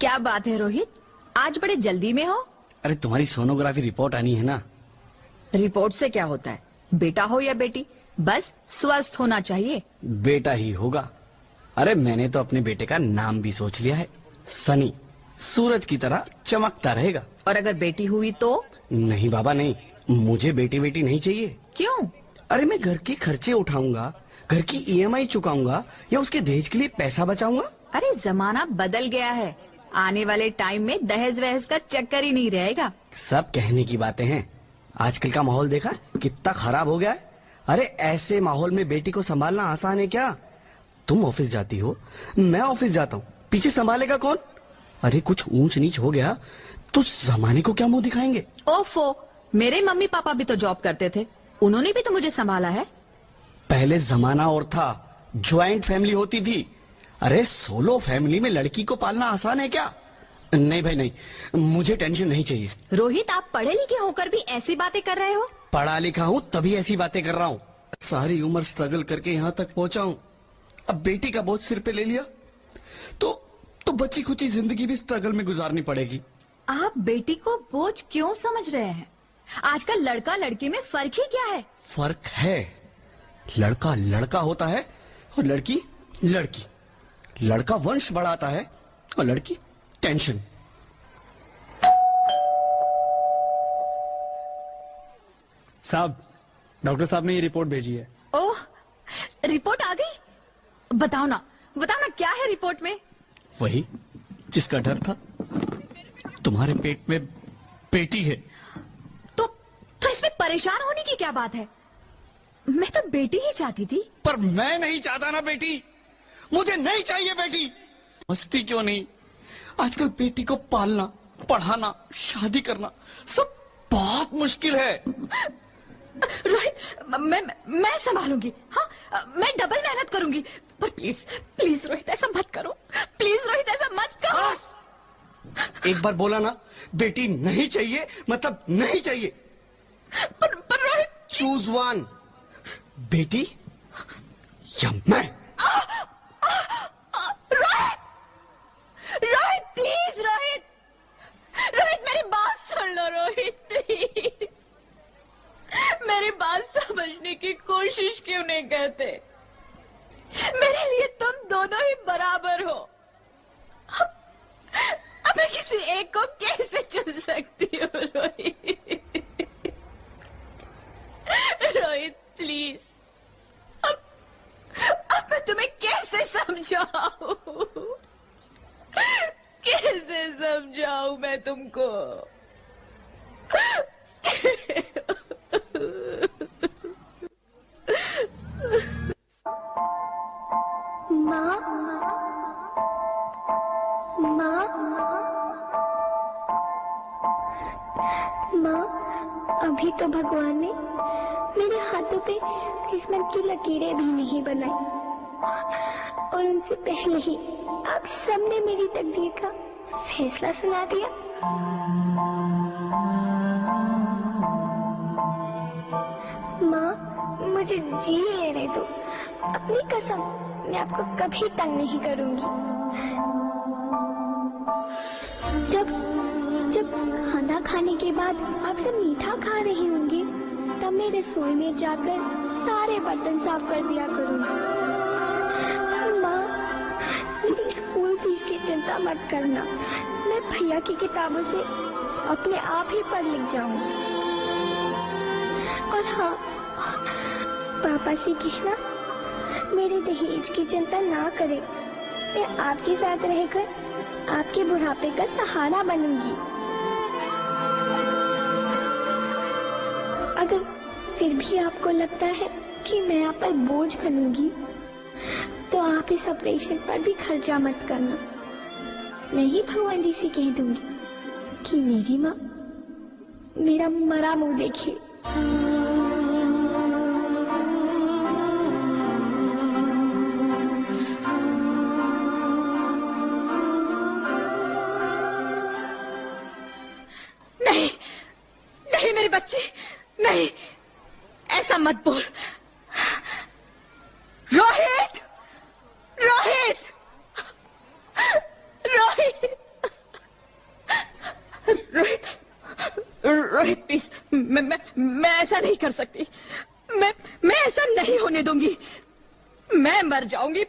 क्या बात है रोहित, आज बड़े जल्दी में हो? अरे तुम्हारी सोनोग्राफी रिपोर्ट आनी है ना। रिपोर्ट से क्या होता है, बेटा हो या बेटी, बस स्वस्थ होना चाहिए। बेटा ही होगा। अरे मैंने तो अपने बेटे का नाम भी सोच लिया है, सनी। सूरज की तरह चमकता रहेगा। और अगर बेटी हुई तो? नहीं बाबा नहीं, मुझे बेटी बेटी नहीं चाहिए। क्यों? अरे मैं घर के खर्चे उठाऊंगा, घर की ईएमआई चुकाऊंगा या उसके दहेज के लिए पैसा बचाऊंगा। अरे जमाना बदल गया है, आने वाले टाइम में दहेज वहेज का चक्कर ही नहीं रहेगा। सब कहने की बातें हैं, आजकल का माहौल देखा कितना खराब हो गया है। अरे ऐसे माहौल में बेटी को संभालना आसान है क्या? तुम ऑफिस जाती हो, मैं ऑफिस जाता हूँ, पीछे संभालेगा कौन? अरे कुछ ऊंच नीच हो गया तो जमाने को क्या मुंह दिखाएंगे? ओफो, मेरे मम्मी पापा भी तो जॉब करते थे, उन्होंने भी तो मुझे संभाला है। पहले जमाना और था, ज्वाइंट फैमिली होती थी। अरे सोलो फैमिली में लड़की को पालना आसान है क्या? नहीं भाई नहीं, मुझे टेंशन नहीं चाहिए। रोहित, आप पढ़े लिखे होकर भी ऐसी बातें कर रहे हो? पढ़ा लिखा हूँ तभी ऐसी बातें कर रहा हूँ। सारी उम्र स्ट्रगल करके यहाँ तक पहुंचा हूँ, अब बेटी का बोझ सिर पे ले लिया तो बची खुची जिंदगी भी स्ट्रगल में गुजारनी पड़ेगी। आप बेटी को बोझ क्यों समझ रहे हैं? आजकल लड़का लड़की में फर्क ही क्या है? फर्क है, लड़का लड़का होता है और लड़की लड़की। लड़का वंश बढ़ाता है और लड़की टेंशन। साहब, डॉक्टर साहब ने ये रिपोर्ट भेजी है। ओह, रिपोर्ट आ गई? बताओ ना क्या है रिपोर्ट में? वही जिसका डर था, तुम्हारे पेट में बेटी है। तो इसमें परेशान होने की क्या बात है? मैं तो बेटी ही चाहती थी। पर मैं नहीं चाहता ना बेटी, मुझे नहीं चाहिए बेटी। मस्ती क्यों नहीं, आजकल बेटी को पालना, पढ़ाना, शादी करना सब बहुत मुश्किल है। रोहित, मैं संभालूंगी। हाँ, मैं डबल मेहनत करूंगी। पर प्लीज प्लीज रोहित, ऐसा मत करो। प्लीज रोहित, ऐसा मत करो। एक बार बोला ना, बेटी नहीं चाहिए मतलब नहीं चाहिए। पर रोहित, चूज वन, बेटी या मैं। रोहित प्लीज, रोहित मेरी बात सुन लो। रोहित प्लीज, मेरी बात समझने की कोशिश क्यों नहीं करते? मेरे लिए तुम दोनों ही बराबर हो। अब मैं किसी एक को कैसे चुन सकती हूँ? रोहित प्लीज, अब मैं तुम्हें कैसे समझाऊं? कैसे समझाऊं मैं तुमको? माँ, अभी तो भगवान ने मेरे हाथों पे किस्मत की लकीरें भी नहीं बनाई, और उनसे पहले ही आप सबने मेरी तकदीर का फैसला सुना दिया। माँ, मुझे जी लेने दो। अपनी कसम, मैं आपको कभी तंग नहीं करूंगी। जब खाना खाने के बाद आप सब मीठा खा रही होंगी, तब मैं रसोई में जाकर सारे बर्तन साफ कर दिया करूंगी। माँ, मेरी स्कूल फीस की चिंता मत करना, मैं भैया की किताबों से अपने आप ही पढ़ लिख जाऊंगी। और हाँ, पापा से कहना मेरे दहेज की चिंता ना करें, मैं आपके साथ रहकर आपके बुढ़ापे का सहारा बनूंगी। अगर फिर भी आपको लगता है कि मैं आप पर बोझ बनूंगी, तो आप इस ऑपरेशन पर भी खर्चा मत करना। मैं ही भगवान जी से कह दूंगी कि मेरी माँ मेरा मरा मुंह देखे। नहीं मेरे बच्चे, नहीं, ऐसा मत बोल। रोहित, रोहित, रोहित। प्लीज, मैं ऐसा नहीं कर सकती। मैं ऐसा नहीं होने दूंगी। मैं मर जाऊंगी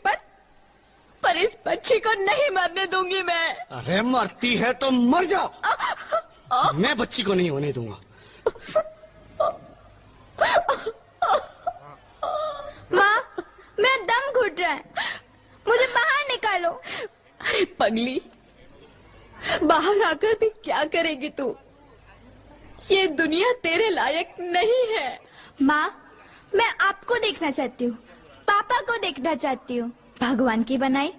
पर इस बच्ची को नहीं मरने दूंगी मैं। अरे मरती है तो मर जाओ, मैं बच्ची को नहीं होने दूंगा। माँ, मेरा दम घुट रहा है, मुझे बाहर निकालो। अरे पगली, बाहर आकर भी क्या करेगी तू? ये दुनिया तेरे लायक नहीं है। माँ, मैं आपको देखना चाहती हूँ, पापा को देखना चाहती हूँ, भगवान की बनाई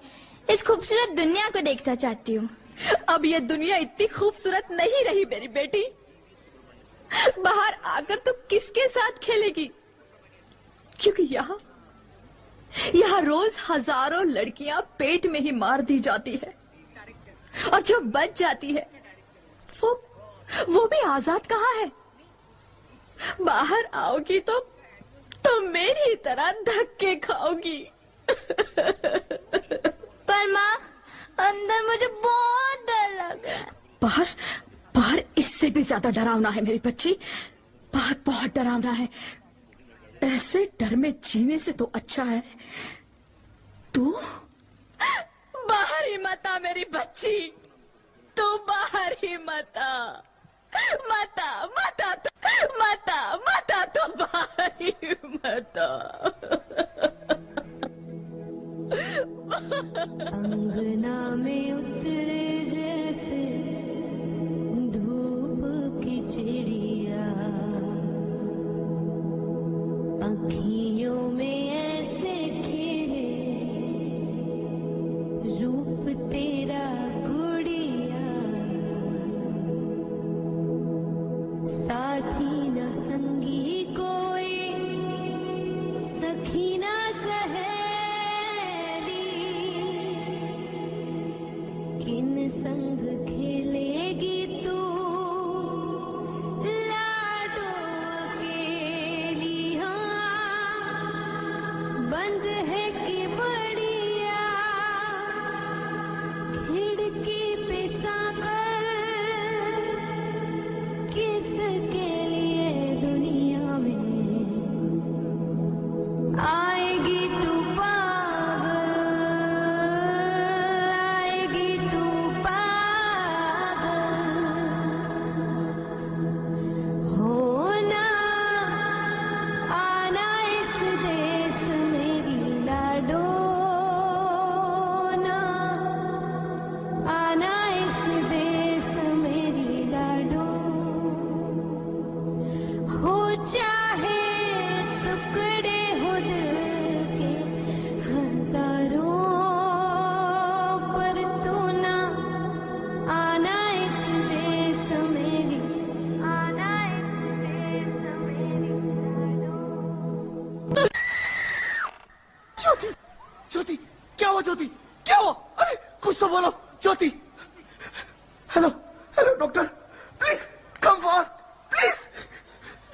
इस खूबसूरत दुनिया को देखना चाहती हूँ। अब ये दुनिया इतनी खूबसूरत नहीं रही मेरी बेटी। बाहर आकर तू किसके साथ खेलेगी? क्योंकि यहाँ रोज हजारों लड़कियां पेट में ही मार दी जाती है, और जो बच जाती है वो भी आजाद कहाँ है? बाहर आओगी तो मेरी तरह धक्के खाओगी। पर माँ, अंदर मुझे बहुत डर लग रहा है। बाहर इससे भी ज्यादा डरावना है मेरी बच्ची। बाहर बहुत डरावना है। ऐसे डर में जीने से तो अच्छा है तू बाहर ही मत आ मेरी बच्ची। तू बाहर ही मत आ। मता तो बाहर ही मत आ। अंगना में उतरे जैसे धूप की चिड़िया, अखियों में ऐसे खिले रूप तेरा गुड़िया, साथी न संगी कोई, सखी न सहेली, किन संग खेलेगी तू लाडो अकेली। हाँ, बंद है कि बढ़िया खिड़की पे साकर, किसके लिए दुनिया में आएगी तू पागल, आएगी तू पागल। होना आना इस देश मेरी लाडो, ना आना इस देश मेरी लाडो। हो चाहे टुकड़े हो दिल के हजारों, पर तू ना आना इस देश मेरी, आना इस देश मेरी लाडो। ज्योति, ज्योति, क्या हुआ ज्योति, क्या हुआ? अरे कुछ तो बोलो Jyoti. Hello hello doctor, please come fast please.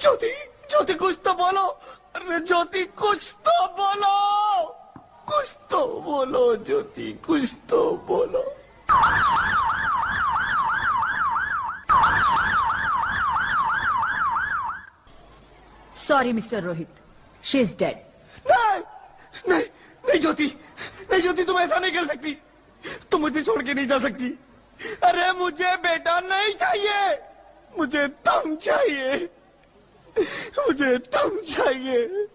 Jyoti, Jyoti कुछ तो बोलो। अरे ज्योति कुछ तो बोलो, कुछ तो बोलो ज्योति, कुछ तो बोलो। Sorry mister Rohit, she is dead. नहीं नहीं नहीं ज्योति, नहीं ज्योति, तुम ऐसा नहीं कर सकती। तुम मुझे छोड़ के नहीं जा सकती। अरे मुझे बेटा नहीं चाहिए, मुझे तुम चाहिए, मुझे तुम चाहिए।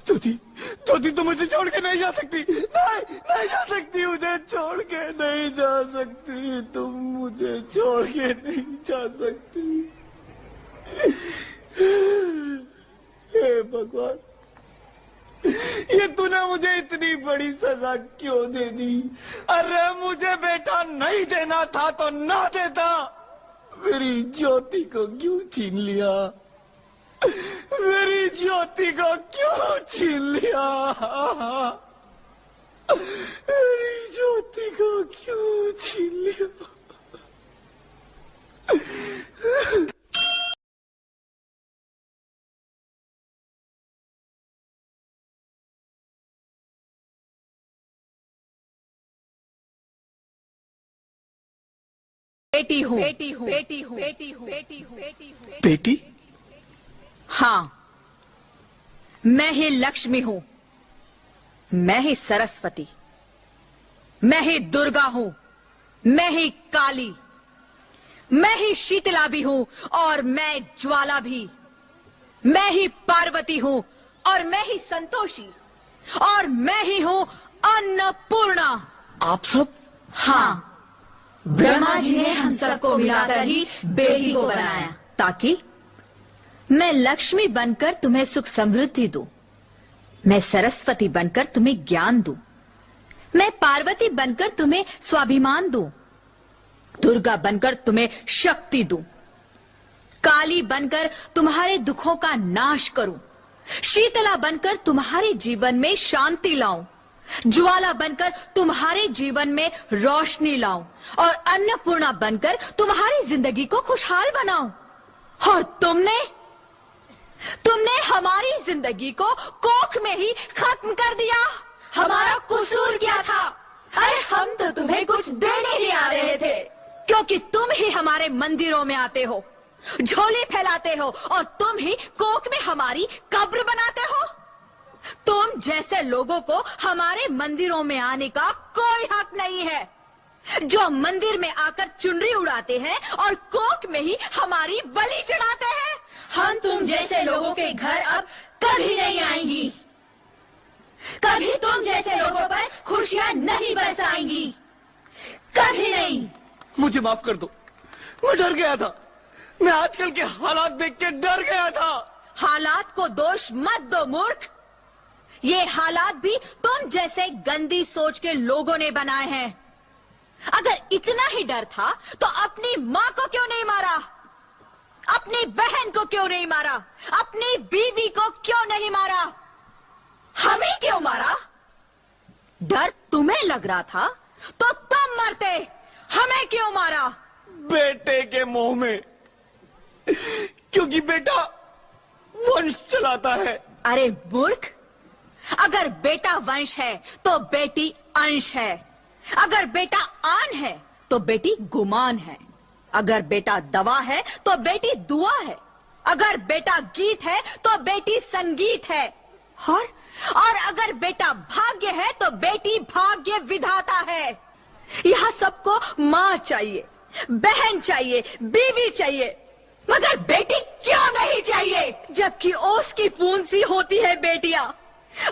ज्योति, ज्योति तुम मुझे छोड़ के नहीं जा सकती। नहीं नहीं जा सकती, मुझे छोड़ के नहीं जा सकती। तुम मुझे छोड़ के नहीं जा सकती। हे भगवान, ये तूने मुझे इतनी बड़ी सजा क्यों दे दी? अरे मुझे बेटा नहीं देना था तो ना देता। मेरी ज्योति को क्यों छीन लिया? मेरी ज्योति को क्यों छीन लिया? मेरी ज्योति को क्यों छीन लिया? बेटी हूँ, बेटी हूँ, बेटी हूँ, बेटी हूँ, बेटी हूँ, बेटी हूँ। बेटी? हाँ, मैं ही लक्ष्मी हूँ, मैं ही सरस्वती, मैं ही दुर्गा हूँ, मैं ही काली, मैं ही शीतला भी हूँ और मैं ज्वाला भी, मैं ही पार्वती हूँ और मैं ही संतोषी और मैं ही हूँ अन्नपूर्णा। आप सब? हाँ, ब्रह्मा जी ने हम सबको मिलाकर ही बेटी को बनाया ताकि मैं लक्ष्मी बनकर तुम्हें सुख समृद्धि दूं, मैं सरस्वती बनकर तुम्हें ज्ञान दूं, मैं पार्वती बनकर तुम्हें स्वाभिमान दूं, दुर्गा बनकर तुम्हें शक्ति दूं, काली बनकर तुम्हारे दुखों का नाश करूं, शीतला बनकर तुम्हारे जीवन में शांति लाऊं, ज्वाला बनकर तुम्हारे जीवन में रोशनी लाऊं और अन्नपूर्णा बनकर तुम्हारी जिंदगी को खुशहाल बनाऊं। और तुमने हमारी जिंदगी को कोख में ही खत्म कर दिया। हमारा कसूर क्या था? अरे हम तो तुम्हें कुछ देने ही आ रहे थे, क्योंकि तुम ही हमारे मंदिरों में आते हो, झोली फैलाते हो और तुम ही कोख में हमारी कब्र बनाते हो। तुम जैसे लोगों को हमारे मंदिरों में आने का कोई हक नहीं है, जो मंदिर में आकर चुनरी उड़ाते हैं और कोख में ही हमारी बलि चढ़ाते हैं। हम तुम जैसे लोगों के घर अब कभी नहीं आएंगी, कभी तुम जैसे लोगों पर खुशियां नहीं बरसाएंगी, कभी नहीं। मुझे माफ कर दो, मैं डर गया था, मैं आजकल के हालात देख के डर गया था। हालात को दोष मत दो मूर्ख, ये हालात भी तुम जैसे गंदी सोच के लोगों ने बनाए हैं। अगर इतना ही डर था तो अपनी माँ को क्यों नहीं मारा, अपनी बहन को क्यों नहीं मारा, अपनी बीवी को क्यों नहीं मारा, हमें क्यों मारा? डर तुम्हें लग रहा था तो तुम मरते, हमें क्यों मारा? बेटे के मोह में, क्योंकि बेटा वंश चलाता है। अरे मूर्ख, अगर बेटा वंश है तो बेटी अंश है, अगर बेटा आन है तो बेटी गुमान है, अगर बेटा दवा है तो बेटी दुआ है, अगर बेटा गीत है तो बेटी संगीत है, और अगर बेटा भाग्य है तो बेटी भाग्य विधाता है। यहाँ सबको माँ चाहिए, बहन चाहिए, बीवी चाहिए, मगर बेटी क्यों नहीं चाहिए? जबकि ओस की पूंछ सी होती है बेटियां,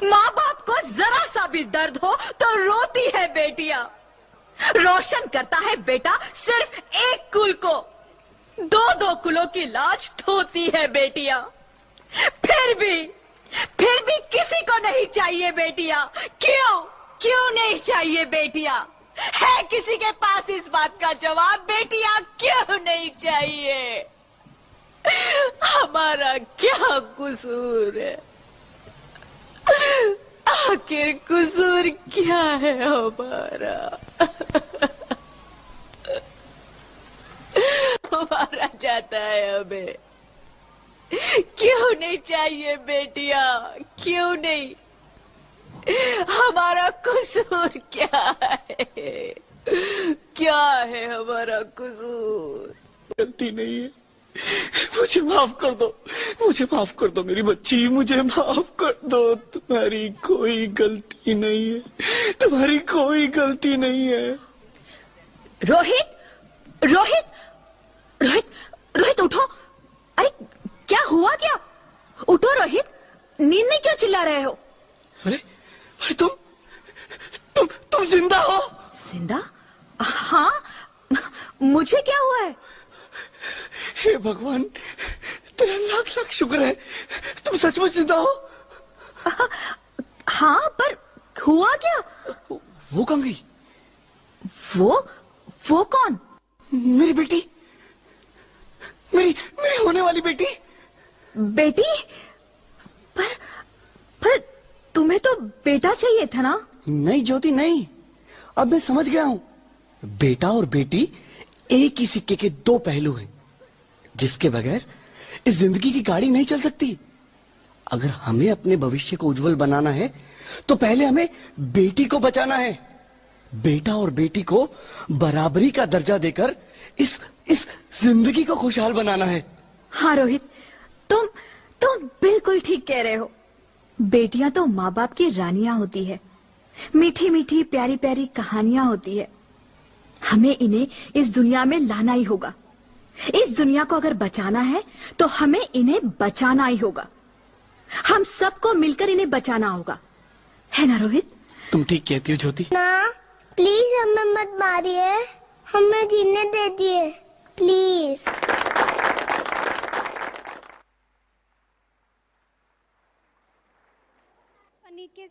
माँ बाप को जरा सा भी दर्द हो तो रोती है बेटियां। रोशन करता है बेटा सिर्फ एक कुल को, दो दो कुलों की लाज ढोती है बेटियां। फिर भी किसी को नहीं चाहिए बेटियां। क्यों नहीं चाहिए बेटियां? है किसी के पास इस बात का जवाब? बेटियां क्यों नहीं चाहिए? हमारा क्या कसूर है? आखिर कसूर क्या है हमारा? मारा जाता है हमें। क्यों नहीं चाहिए बेटियां? क्यों नहीं? हमारा कसूर क्या है? क्या है हमारा कसूर? गलती नहीं है, मुझे माफ कर दो, मुझे माफ कर दो मेरी बच्ची, मुझे माफ कर दो। तुम्हारी कोई गलती नहीं है, तुम्हारी कोई गलती नहीं है। रोहित, रोहित, रोहित, रोहित उठो। अरे क्या हुआ क्या? उठो रोहित, नींद में क्यों चिल्ला रहे हो? अरे तुम जिंदा हो? जिंदा? हाँ, मुझे क्या हुआ है? हे भगवान, तेरा लाख लाख शुक्र है, तुम सचमुच जिंदा हो। हाँ, पर हुआ क्या? वो कहाँ गई? वो कौन? मेरी बेटी, मेरी होने वाली बेटी। बेटी? पर तुम्हें तो बेटा चाहिए था ना? नहीं ज्योति नहीं, अब मैं समझ गया हूँ। बेटा और बेटी एक ही सिक्के के दो पहलू हैं, जिसके बगैर इस जिंदगी की गाड़ी नहीं चल सकती। अगर हमें अपने भविष्य को उज्जवल बनाना है तो पहले हमें बेटी को बचाना है। बेटा और बेटी को बराबरी का दर्जा देकर इस जिंदगी को खुशहाल बनाना है। हाँ रोहित, तुम बिल्कुल ठीक कह रहे हो। बेटियां तो माँ बाप की रानियां होती है, मीठी मीठी प्यारी प्यारी कहानियां होती है। हमें इन्हें इस दुनिया में लाना ही होगा। इस दुनिया को अगर बचाना है तो हमें इन्हें बचाना ही होगा। हम सबको मिलकर इन्हें बचाना होगा, है ना रोहित? तुम ठीक कहती हो ज्योति। माँ प्लीज हमें मत मारिए, हमें जीने दीजिए प्लीज। फनी के